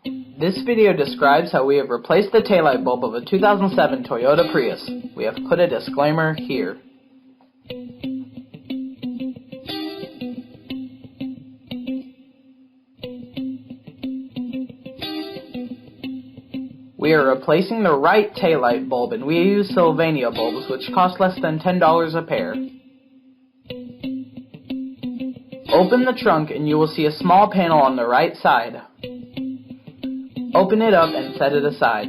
This video describes how we have replaced the taillight bulb of a 2007 Toyota Prius. We have put a disclaimer here. We are replacing the right taillight bulb, and we use Sylvania bulbs, which cost less than $10 a pair. Open the trunk and you will see a small panel on the right side. Open it up and set it aside.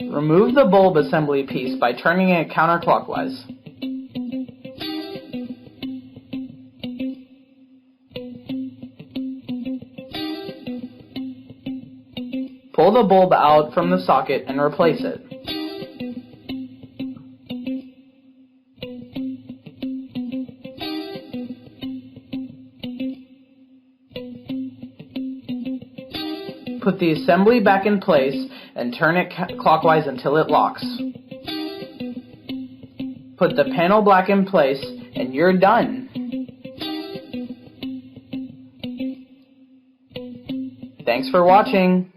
Remove the bulb assembly piece by turning it counterclockwise. Pull the bulb out from the socket and replace it. Put the assembly back in place and turn it clockwise until it locks. Put the panel back in place and you're done. Thanks for watching.